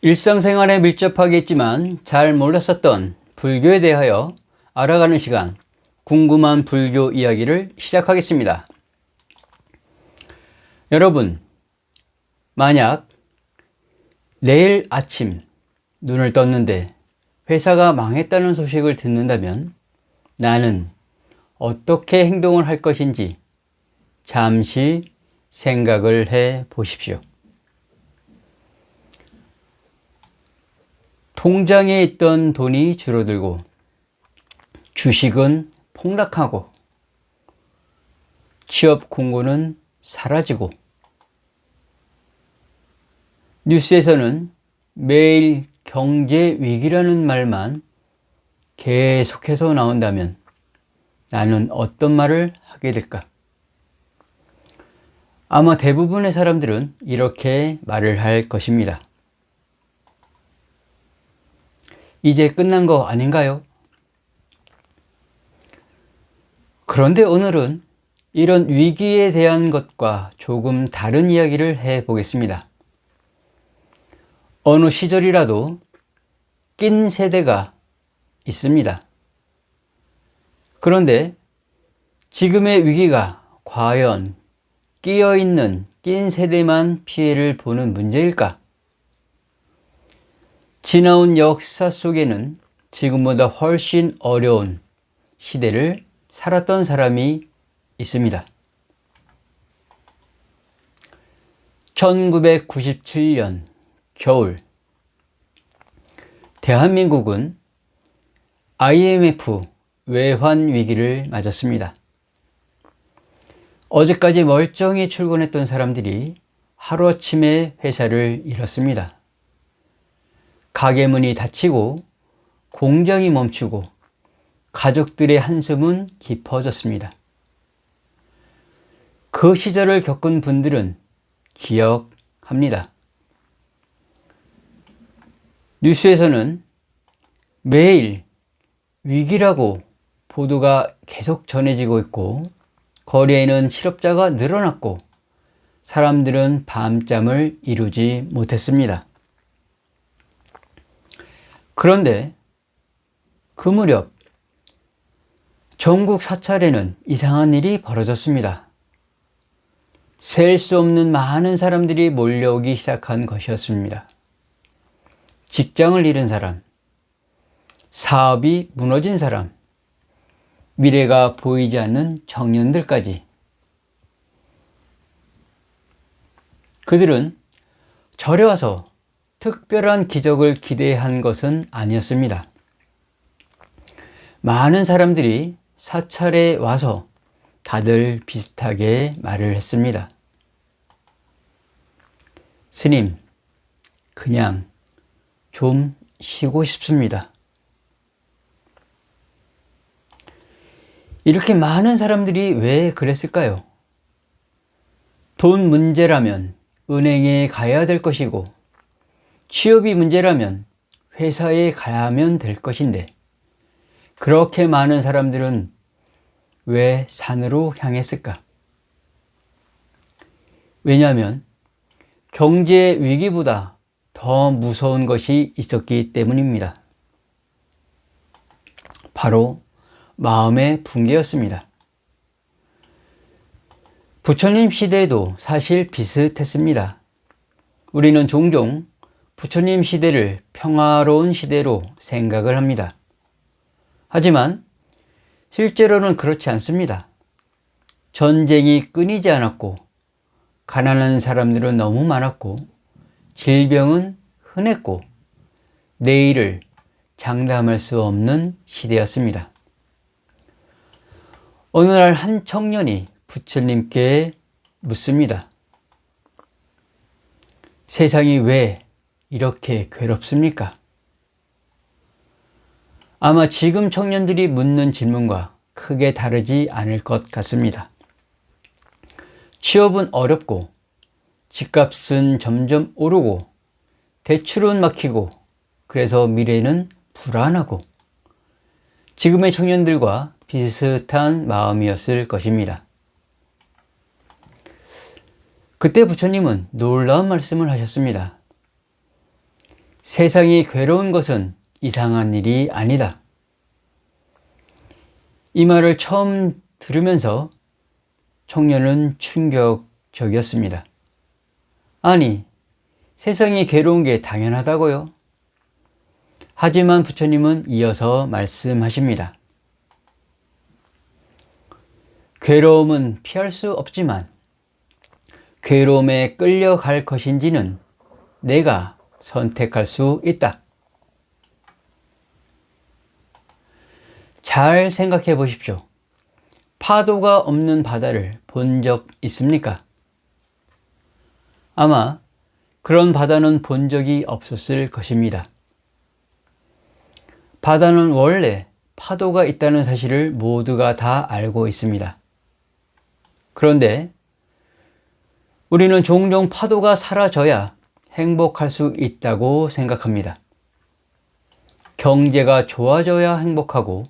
일상생활에 밀접하게 있지만 잘 몰랐었던 불교에 대하여 알아가는 시간, 궁금한 불교 이야기를 시작하겠습니다. 여러분, 만약 내일 아침 눈을 떴는데 회사가 망했다는 소식을 듣는다면 나는 어떻게 행동을 할 것인지 잠시 생각을 해 보십시오. 통장에 있던 돈이 줄어들고 주식은 폭락하고 취업 공고는 사라지고 뉴스에서는 매일 경제 위기라는 말만 계속해서 나온다면 나는 어떤 말을 하게 될까? 아마 대부분의 사람들은 이렇게 말을 할 것입니다. 이제 끝난 거 아닌가요? 그런데 오늘은 이런 위기에 대한 것과 조금 다른 이야기를 해보겠습니다. 어느 시절이라도 낀 세대가 있습니다. 그런데 지금의 위기가 과연 끼어있는 낀 세대만 피해를 보는 문제일까? 지나온 역사 속에는 지금보다 훨씬 어려운 시대를 살았던 사람이 있습니다. 1997년 겨울, 대한민국은 IMF 외환 위기를 맞았습니다. 어제까지 멀쩡히 출근했던 사람들이 하루아침에 회사를 잃었습니다. 가게 문이 닫히고 공장이 멈추고 가족들의 한숨은 깊어졌습니다. 그 시절을 겪은 분들은 기억합니다. 뉴스에서는 매일 위기라고 보도가 계속 전해지고 있고 거리에는 실업자가 늘어났고 사람들은 밤잠을 이루지 못했습니다. 그런데 그 무렵 전국 사찰에는 이상한 일이 벌어졌습니다. 셀 수 없는 많은 사람들이 몰려오기 시작한 것이었습니다. 직장을 잃은 사람, 사업이 무너진 사람, 미래가 보이지 않는 청년들까지. 그들은 절에 와서 특별한 기적을 기대한 것은 아니었습니다. 많은 사람들이 사찰에 와서 다들 비슷하게 말을 했습니다. 스님, 그냥 좀 쉬고 싶습니다. 이렇게 많은 사람들이 왜 그랬을까요? 돈 문제라면 은행에 가야 될 것이고 취업이 문제라면 회사에 가야만 될 것인데 그렇게 많은 사람들은 왜 산으로 향했을까? 왜냐하면 경제 위기보다 더 무서운 것이 있었기 때문입니다. 바로 마음의 붕괴였습니다. 부처님 시대에도 사실 비슷했습니다. 우리는 종종 부처님 시대를 평화로운 시대로 생각을 합니다. 하지만 실제로는 그렇지 않습니다. 전쟁이 끊이지 않았고 가난한 사람들은 너무 많았고 질병은 흔했고 내일을 장담할 수 없는 시대였습니다. 어느 날 한 청년이 부처님께 묻습니다. 세상이 왜 이렇게 괴롭습니까? 아마 지금 청년들이 묻는 질문과 크게 다르지 않을 것 같습니다. 취업은 어렵고 집값은 점점 오르고 대출은 막히고 그래서 미래는 불안하고 지금의 청년들과 비슷한 마음이었을 것입니다. 그때 부처님은 놀라운 말씀을 하셨습니다. 세상이 괴로운 것은 이상한 일이 아니다. 이 말을 처음 들으면서 청년은 충격적이었습니다. 아니, 세상이 괴로운 게 당연하다고요? 하지만 부처님은 이어서 말씀하십니다. 괴로움은 피할 수 없지만 괴로움에 끌려갈 것인지는 내가 선택할 수 있다. 잘 생각해 보십시오. 파도가 없는 바다를 본 적 있습니까? 아마 그런 바다는 본 적이 없었을 것입니다. 바다는 원래 파도가 있다는 사실을 모두가 다 알고 있습니다. 그런데 우리는 종종 파도가 사라져야 행복할 수 있다고 생각합니다. 경제가 좋아져야 행복하고,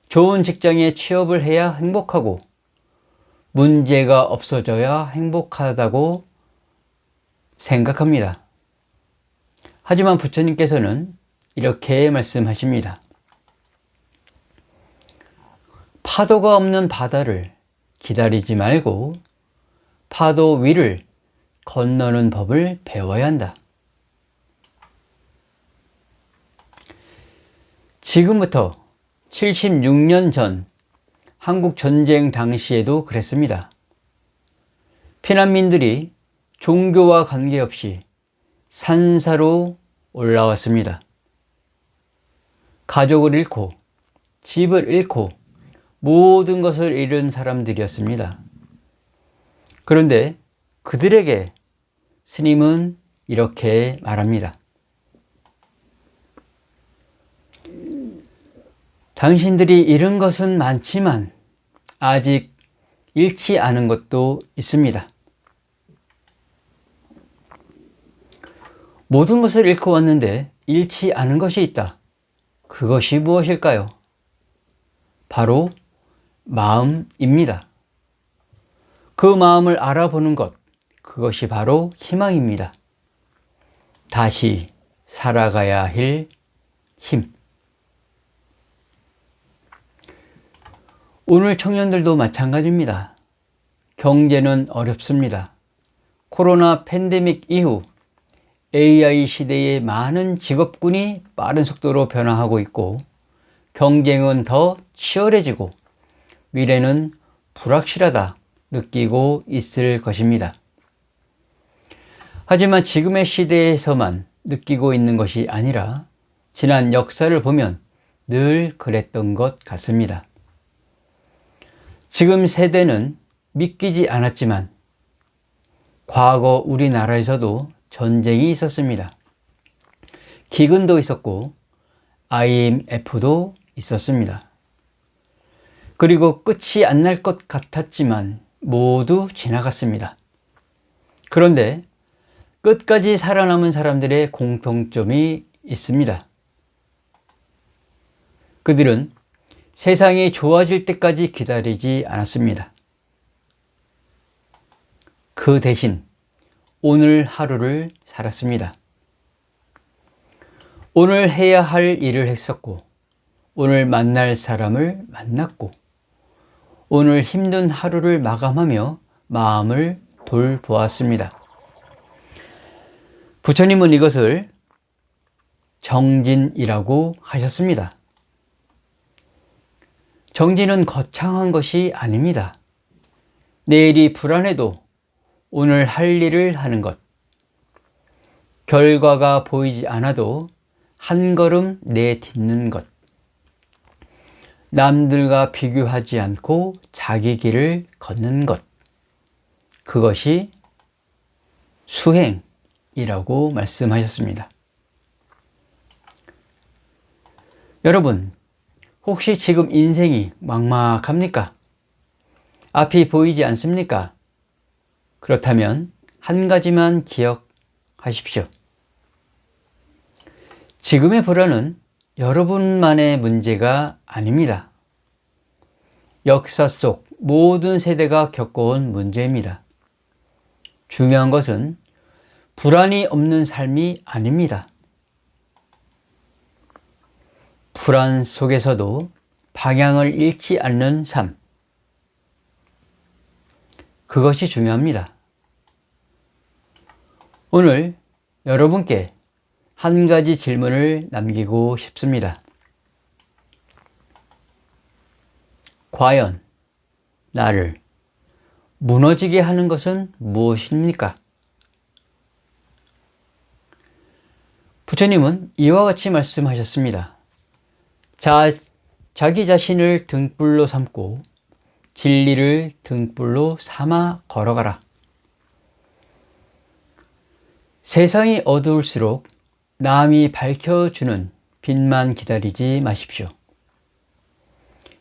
좋은 직장에 취업을 해야 행복하고, 문제가 없어져야 행복하다고 생각합니다. 하지만 부처님께서는 이렇게 말씀하십니다. 파도가 없는 바다를 기다리지 말고 파도 위를 건너는 법을 배워야 한다. 지금부터 76년 전 한국 전쟁 당시에도 그랬습니다. 피난민들이 종교와 관계없이 산사로 올라왔습니다. 가족을 잃고 집을 잃고 모든 것을 잃은 사람들이었습니다. 그런데 그들에게 스님은 이렇게 말합니다. 당신들이 잃은 것은 많지만 아직 잃지 않은 것도 있습니다. 모든 것을 잃고 왔는데 잃지 않은 것이 있다. 그것이 무엇일까요? 바로 마음입니다. 그 마음을 알아보는 것, 그것이 바로 희망입니다. 다시 살아가야 할 힘. 오늘 청년들도 마찬가지입니다. 경제는 어렵습니다. 코로나 팬데믹 이후 AI 시대의 많은 직업군이 빠른 속도로 변화하고 있고, 경쟁은 더 치열해지고 미래는 불확실하다 느끼고 있을 것입니다. 하지만 지금의 시대에서만 느끼고 있는 것이 아니라 지난 역사를 보면 늘 그랬던 것 같습니다. 지금 세대는 믿기지 않았지만 과거 우리나라에서도 전쟁이 있었습니다. 기근도 있었고 IMF도 있었습니다. 그리고 끝이 안 날 것 같았지만 모두 지나갔습니다. 그런데 끝까지 살아남은 사람들의 공통점이 있습니다. 그들은 세상이 좋아질 때까지 기다리지 않았습니다. 그 대신 오늘 하루를 살았습니다. 오늘 해야 할 일을 했었고, 오늘 만날 사람을 만났고, 오늘 힘든 하루를 마감하며 마음을 돌보았습니다. 부처님은 이것을 정진이라고 하셨습니다. 정진은 거창한 것이 아닙니다. 내일이 불안해도 오늘 할 일을 하는 것. 결과가 보이지 않아도 한 걸음 내딛는 것. 남들과 비교하지 않고 자기 길을 걷는 것. 그것이 수행이라고 말씀하셨습니다. 여러분, 혹시 지금 인생이 막막합니까? 앞이 보이지 않습니까? 그렇다면 한 가지만 기억하십시오. 지금의 불안은 여러분만의 문제가 아닙니다. 역사 속 모든 세대가 겪어온 문제입니다. 중요한 것은 불안이 없는 삶이 아닙니다. 불안 속에서도 방향을 잃지 않는 삶. 그것이 중요합니다. 오늘 여러분께 한 가지 질문을 남기고 싶습니다. 과연 나를 무너지게 하는 것은 무엇입니까? 부처님은 이와 같이 말씀하셨습니다. 자기 자신을 등불로 삼고 진리를 등불로 삼아 걸어가라. 세상이 어두울수록 남이 밝혀주는 빛만 기다리지 마십시오.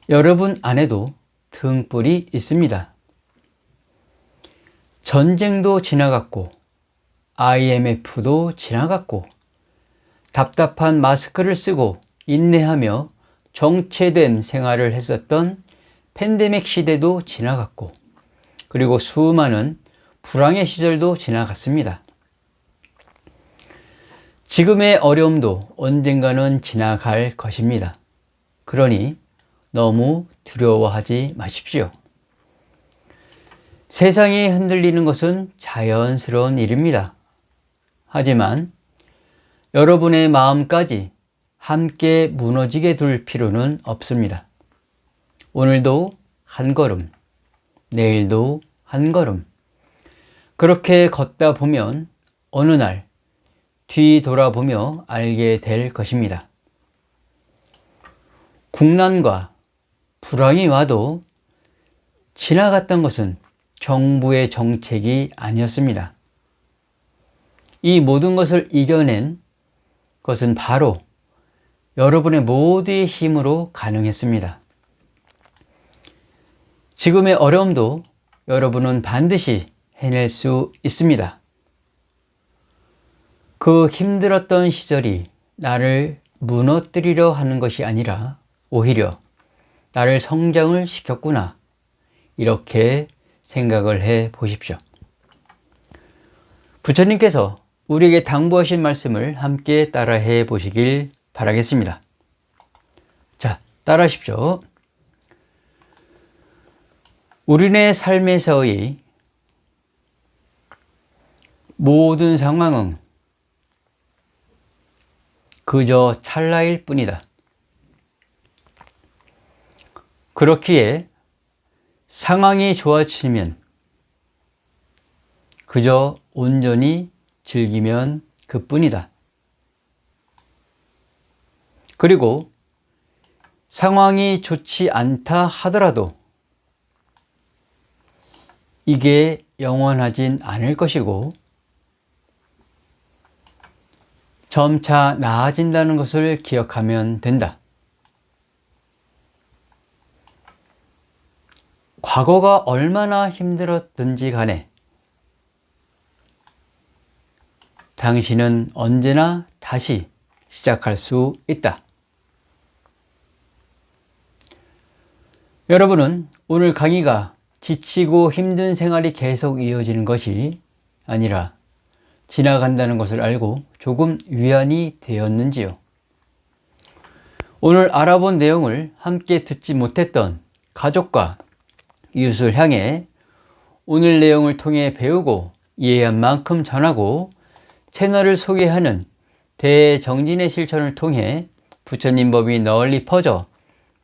여러분 안에도 등불이 있습니다. 전쟁도 지나갔고 IMF도 지나갔고 답답한 마스크를 쓰고 인내하며 정체된 생활을 했었던 팬데믹 시대도 지나갔고 그리고 수많은 불황의 시절도 지나갔습니다. 지금의 어려움도 언젠가는 지나갈 것입니다. 그러니 너무 두려워하지 마십시오. 세상이 흔들리는 것은 자연스러운 일입니다. 하지만 여러분의 마음까지 함께 무너지게 둘 필요는 없습니다. 오늘도 한 걸음, 내일도 한 걸음. 그렇게 걷다 보면 어느 날 뒤돌아보며 알게 될 것입니다. 국난과 불황이 와도 지나갔던 것은 정부의 정책이 아니었습니다. 이 모든 것을 이겨낸 것은 바로 여러분의 모두의 힘으로 가능했습니다. 지금의 어려움도 여러분은 반드시 해낼 수 있습니다. 그 힘들었던 시절이 나를 무너뜨리려 하는 것이 아니라 오히려 나를 성장을 시켰구나. 이렇게 생각을 해 보십시오. 부처님께서 우리에게 당부하신 말씀을 함께 따라해 보시길 바라겠습니다. 자, 따라하십시오. 우리네 삶에서의 모든 상황은 그저 찰나일 뿐이다. 그렇기에 상황이 좋아지면 그저 온전히 즐기면 그뿐이다. 그리고 상황이 좋지 않다 하더라도 이게 영원하진 않을 것이고 점차 나아진다는 것을 기억하면 된다. 과거가 얼마나 힘들었든지 간에 당신은 언제나 다시 시작할 수 있다. 여러분은 오늘 강의가 지치고 힘든 생활이 계속 이어지는 것이 아니라 지나간다는 것을 알고 조금 위안이 되었는지요? 오늘 알아본 내용을 함께 듣지 못했던 가족과 이웃을 향해 오늘 내용을 통해 배우고 이해한 만큼 전하고 채널을 소개하는 대정진의 실천을 통해 부처님 법이 널리 퍼져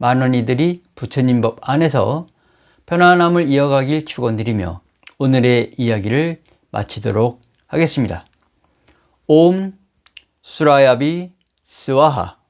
많은 이들이 부처님 법 안에서 편안함을 이어가길 축원드리며 오늘의 이야기를 마치도록 하겠습니다. 옴 수라야비 스와하.